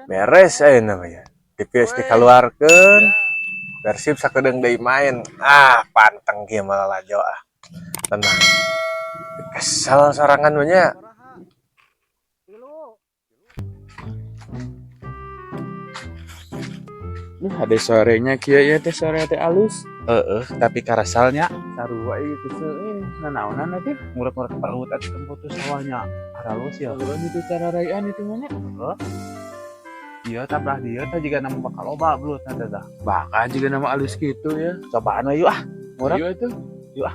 Beres namanya. TPS dikeluarkan. Persib sakedeng deui main. Panteng kieu malah lajo Tenang. Kesel sorangan banyak. Ada sorenya kia ya teh sore teh alus. Tapi karasalnya Sarua ieu teh seueuh nanaonan teh murek-murek perut atuh kemputus sawahnya. Halus ya. Lalu itu cara rayaan itu mah nya. Iya tablah dia teh jiga nama bakal loba belut teh dah. Bakal juga nama alus gitu ya. Cobaan we yuk murek. Iya tuh. Yuk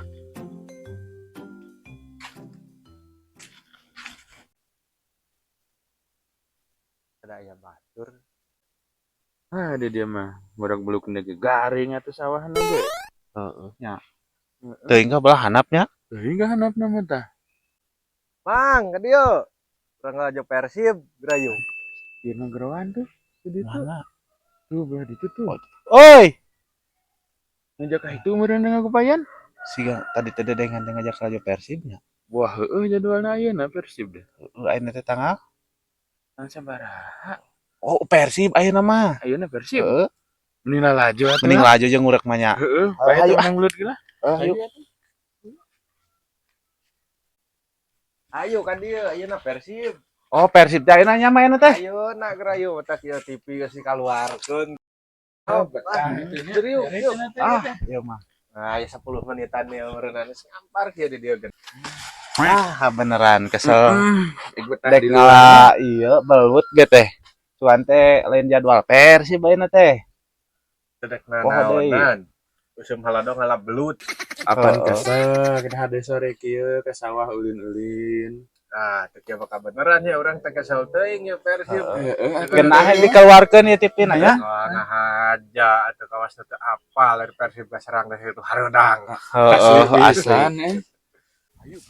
Ada ayam batur. Ada dia mah. Budak beluk nege garing atuh sawahan ge. Nya. Teuing ka belah hanapnya. Teuing ka hanap nama tah. Mang, ka dieu. Urang ngajo Persib gerayu. Ieu mah gerawan tuh. Di ditu. Mana? Tuh belah ditu tuh. Oi, Ngajak ka itu meureun ngagupayan. siga tadi teh dedengan teh ngajak rajo Persibnya. Wah, heueuh jadwalna ayeuna Persib deh. Ayeuna teh tanggal. Tang sabaraha? Oh, Persib ayeuna mah. Ayeuna Persib. Heeh. Mending laju atuh. Mending laju jeung urek mah nya. Heeh, bae Ayo, teh menang belut gila. Ayo. Ayo kan dieu ayeuna Persib. Oh, Persib teh ayeuna nya main teh. Ayeuna gerayu eta kieu TV geus dikaluarkeun. Serius, iya mah. Nah, ya 10 menitan ya meureunna geus ngampar kieu di dieu. Beneran kesel. Dek ngala ieu belut ge teh. Cuan teh lain jadwal Persib ayeuna teh. Dek nanaonan. Usum haladong ngala belut. Apaan kesel kita hade sore kieu ke sawah ulin-ulin. Teu kieu bakal beneran ya urang teh kesel teuing ya Persib. Genahe dikeluarkeun ya tipina nya. Ngahaja atuh kawas teh apa lain Persib ka serang teh itu hareudang. Asli.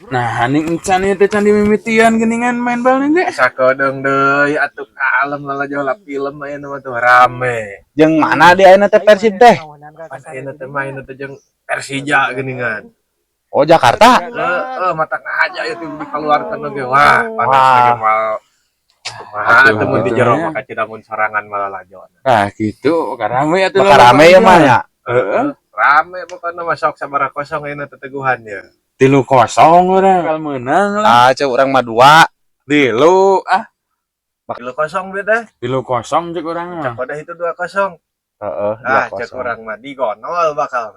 Nah, haning encan ieu teh can dimimitian geuningan main bal ge. Sakedeung deui atuh kalem lalajo la film ayeuna mah tuh rame. Jeung mana di ayeuna teh Persib teh? Ayeuna teh main teh jeung Persija geuningan. Oh, Jakarta? Mata ngahaja itu dikeluarkeun ge. Wah, panas ge mal. Kumaha atuh mun di jero mah kacidamun sorangan malah lajona. Nah, gitu, rame atuh. Rame ya mah ya. Rame pokoknya mah sok sabaraha kosong ayeuna teh teguhan ya. 3-0 urang bakal meunang lah. Cek urang mah 2. 3 3-0 beda. 3-0 cek urang mah. Cek udah itu 2-0. Cek urang mah digonol bakal.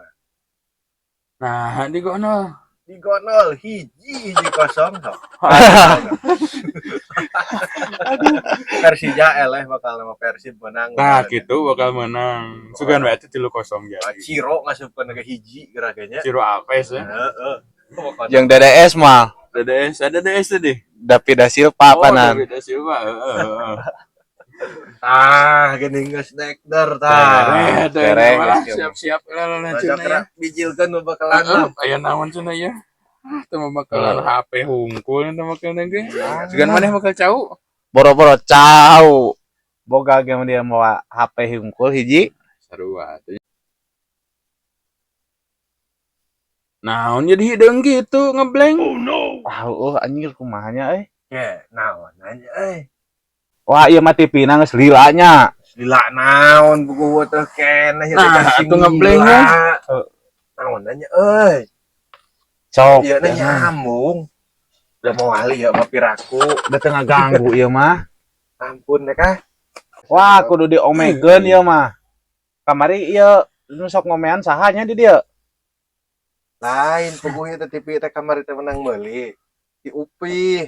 Nah, digonol. Digonol hiji kosong sok. Persija eleh bakal nama Persib menang. Nah, gitu bakal menang. Sugan wae teh 3-0 jadi. Ciro ngasupkeun ke hiji geraganya. Ciro apes ya. Yang DDS mah. DDS, ada DDS tadi. David da Silva panan. David da Silva, Geuning geus dekder tah. Tereng, siap-siap lah cenah ya. Bijilkeun bakalan. Aya naon cenah ya? Teu bakalan HP hungkul teh bakalan ge. Sugan maneh bakal cau. Boro-boro cau. Boga ge dia mau HP hungkul hiji. Sarua atuh. Naon jadi hideung gitu ngeblank. Oh no. Anjir kumahanya naon anya Wah, ieu mah TV-na geus lila nya. Lila naon buku teh keneh atuh ngeblank ya. Naon anya Sok ieu na nyambung. Udah mau wali ya mah piraku. Da teu ngaganggu ieu mah. Ampun deh kah. Wah, kudu diomegeun ieu mah. Kamari ieu nu sok ngomean saha nya di dieu? Lain puguh teh TV teh kamari teh menang meuli. Di UPI.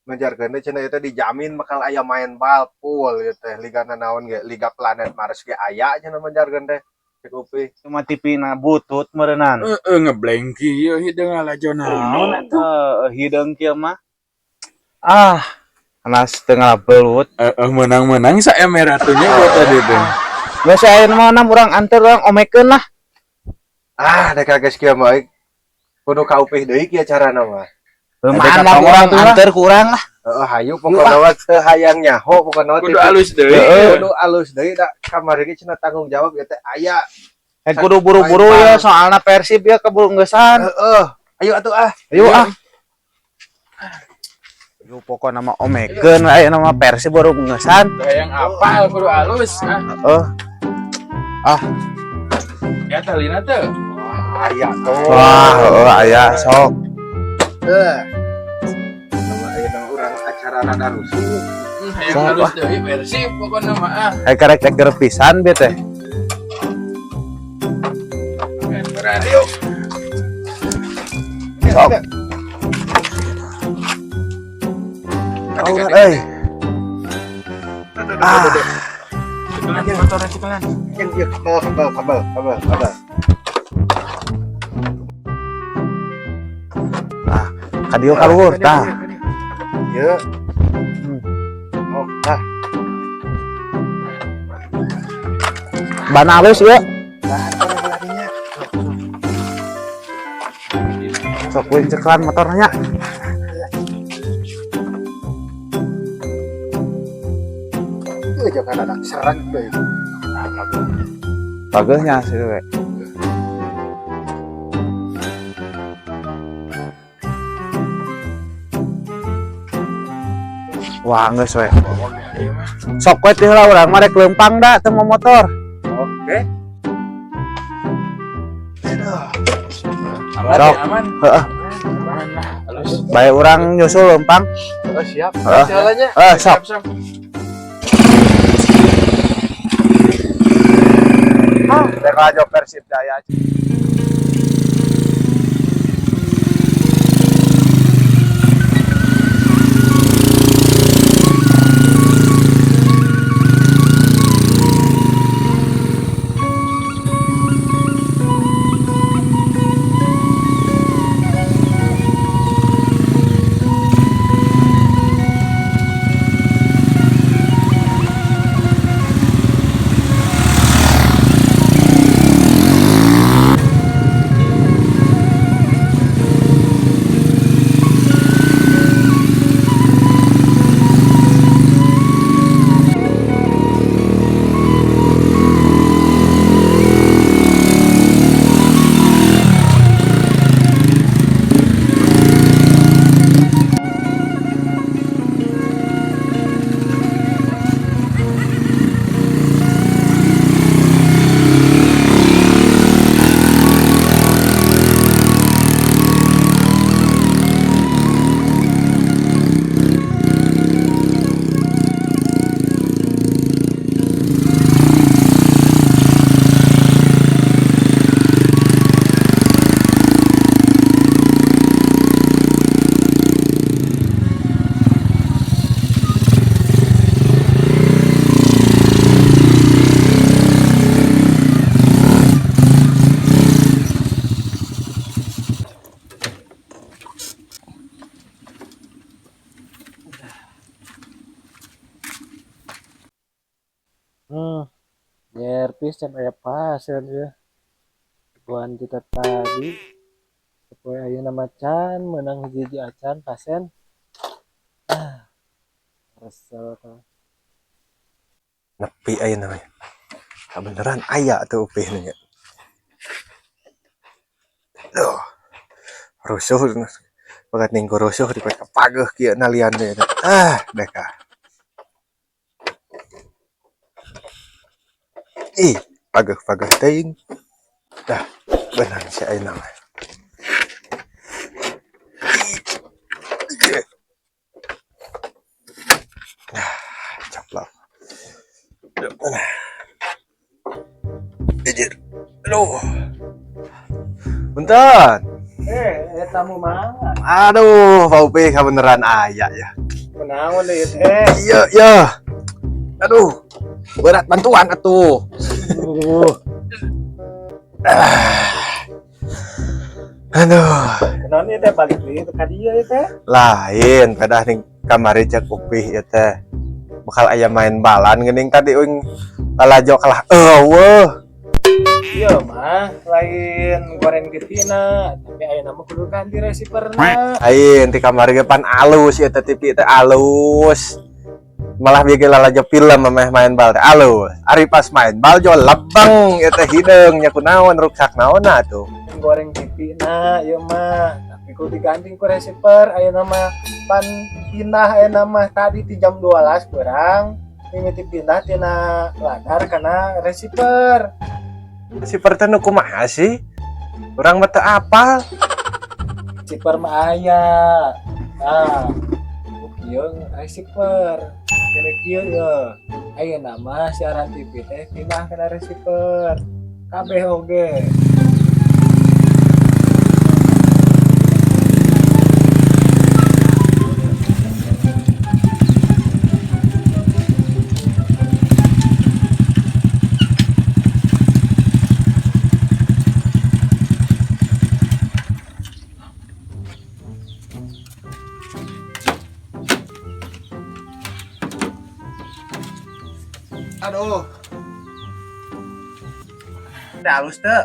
Ngajarkeun teh cenah eta dijamin bakal aya main bal full ieu teh ligana naon ge Liga Planet Mars ge aya cenah ngajarkeun teh. Cek UPI. Cuma TV-na butut meureunnan. Ngeblank ieu hideung alajo naon atuh. Hideung kieu mah. Panas tengah belut. Menang-menang saya merah tuh nya tadi teh. Geus ayeuna mah nam urang anter urang omekeun lah. Dek geus kieu mah kudu ka UPI deui kieu carana mah. Mana urang anter ku urang lah. Hayu pokona mah teu hayang nyaho pokona kudu alus deui. Kudu alus deui da kamari ge cenah tanggung jawab ya teh aya. Kudu buru-buru ya soalna Persib ya keburu geussan. Ayo atuh Ayo Yo pokok nama Omegen aya nama Persib baru ngesan. Yang apa kudu halus ya talina tuh Aya tuh. Wah, aya sok. Nama aya urang acara rada rusuh. yang halus deui Persib pokokna mah Hai karek ceger pisan be teh. berani yuk Sok. cekelan motornya cekelan Yang dia kabel. Kadio kaluhur tah. Ya. Oh, tah. Ban halus ya. Tahan beladinya. Sok kuing cekelan motornya. Jangan ada serang deui. Bagusnya sih we. Wah, geus we. Sok we teh lah urang mah rek leumpang da teu motor. Oke. aman Sok. ya, aman Heeh. aman lah halus Bae urang nyusul leumpang. Oh, siap. Heeh. Jalannya. Sok. Siap. Rek aja Persib Jaya. Nyerpis can aya pasir ya. Tuan kita tadi supaya ayeuna macan menang hiji acan pasen. Resel tah. Nepi ayeuna mah. Beneran aya tuh upih nya. Duh. Rusuh. Bagat ning rusuh di pageuh kieu nalian teh. Deka. Ih, pageuh teuing. Dah, benar si ayeuna mah. Caplok. Ijir. Aduh. Punten. Tamu mah. Aduh, Pak Upi beneran aya ya. Menaon deui teh. Iya. Aduh. Berat bantuan atuh. Aduh. Kenaon ieu teh balik deui ka dieu ieu teh. Lain pedah ning kamari cek Upi ieu teh. Bakal aya main balan geuning tadi uing lalajo kalah eueuh. Iya mah lain goreng TV-na, tapi ayeuna mah kudu ganti receiver-na. Lain di kamari ge pan alus ieu teh TV teh alus. Malah bikin lalajo film mah main bal teh alus. Ari pas main bal jo lebeng ieu teh hideung nya kunaon ruksak naonna tuh. Goreng TV-na ieu mah, tapi Ikut diganti ku receiver aya nama pan pindah aya nama tadi di jam 12 kurang mimiti pindah tina ladar karena receiver. Si perten kumaha sih? Urang mah teu apal. Receiver mah aya. Nah, kieu receiver. Kene kieu ya. Aya nama siaran TV teh pindah kana receiver. Kabeh oge. Aduh. Udah halus teu?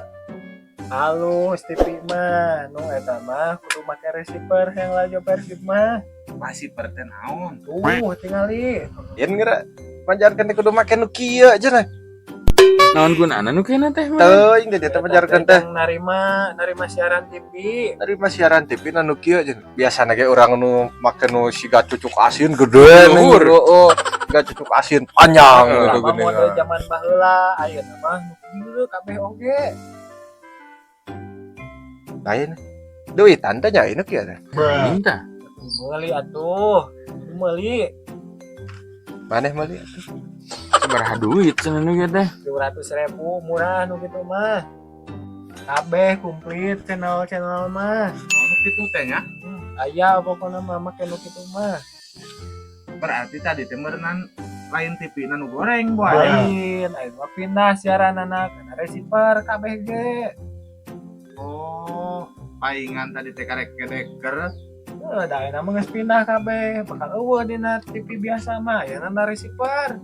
Halus TV mah, nu eta mah kudu make receiver yang lajo Persib mah. Masih perten naon? Tingali. Yen geura panjarkeun teh kudu make nu kieu aja nah. Naon gunana nu kena teh mah? Teuing teh eta panjarkeun teh. Narima siaran TV. Dari siaran TV nu kieu aja. Biasana ge urang nu make nu siga cucuk asin gede nih. Heeh. Siga cucuk asin panjang Lama model zaman baheula ayeuna mah nu kieu kabeh oge. Lain. Duitan teh nya ini kieu teh. Minta. Meuli atuh. Meuli Maneh meuli atuh. Sabaraha duit cenah nu ge teh? 200.000 murah nu kitu mah. Kabeh komplit channel mah. Nu kitu teh nya. Aya pokona mah make nu kitu mah. Berarti tadi teh meureunan lain TV nu goreng boy. Lain, ayo mah pindah siaran anak kana receiver kabeh ge. Oh, paingan tadi teh karek kedeker. Da ayeuna mah geus pindah kabeh, bakal eueuh dina TV biasa mah, ya na receiver.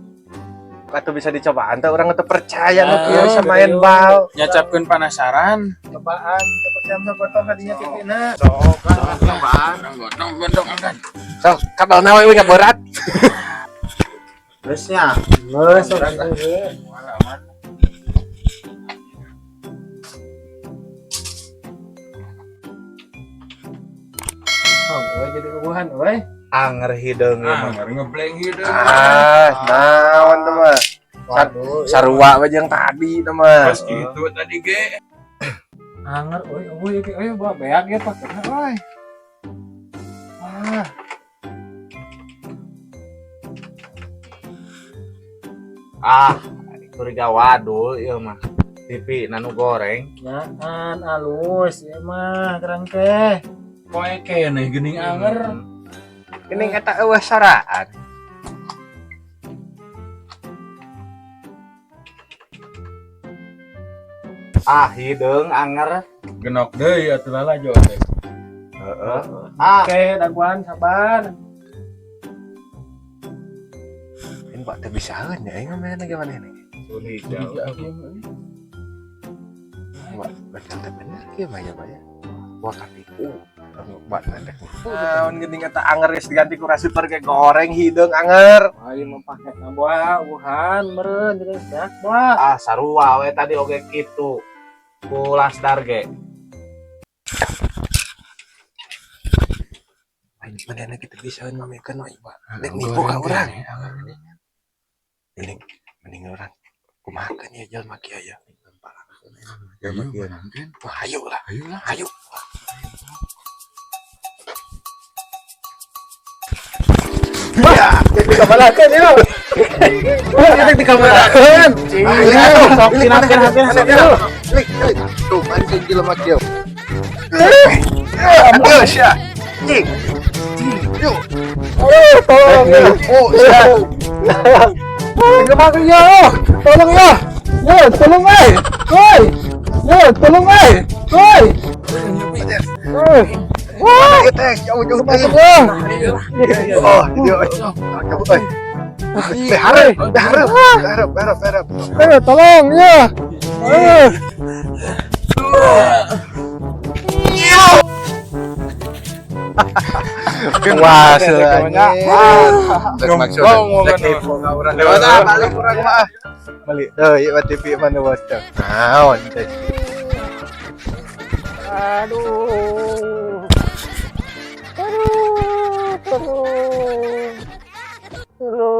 Atuh bisa dicobaan teh urang teu percaya nu Ah, kieu bisa betul. main bal. Nyacapkeun penasaran. Cobaan, jam sagotong kadinya TV-na. Sok, cobaan. Gondong gondong kan. Sok, kadalna we ka berat. Geus nya. Geus sok. Oh, jadi eueuhan euy. Anger hideung Ah, mah. ngebleng hideung. Naon teh mah? Waduh, Sarua we jeung tadi teh mah. Pas gitu tadi ge. anger euy bawa beak ya pakena euy. Curiga wadul ieu mah. TV nanu goreng. Nyaan alus ya mah kerang teh. Poe keneh geuning anger. Ini eta eueuh saraan. Hideung anger. Genok deui atuh lalajo teh. Heeh. Oke, daguan sabar. Ini Pak teh bisaeun ya aing main lagi mana nih. Sudah. Baca teh bener kieu mah ya, Pak ya. Wah katiku. Mbak nanti. Naon geuning eta anger geus diganti ku receiver ge goreng hideung anger. Ayo mah paket buah wuhan meureun jadi dak buah. Sarua we tadi oge kitu. Ku lasdar ge. Aing mana kita bisaeun mamekeun we, Pak. Dek nipu ka urang. Ini mending urang kumahakeun ya jelema kieu aya. Jelema kieu. Wah, ayo lah. Ayo. Ya, dikabalakeun ya. Kita dikabalakeun. Sok dinakeun hati-hati. Tuh, mancing jelema kieu. Ayo, Sya. Cing. Yuk. Tolong ya. Oh, Sya. Kemarin ya, tolong ya. Yo, tolong ay. Woi. Yo, tolong ay. Woi. Wah, jauh-jauh banget. Oh, dia. Harap. Ayo, tolong ya. Wah, sebenarnya. Balik kurang mah. Balik. Iya TV mana bocah. Naon teh. Aduh. Aduh. Aduh.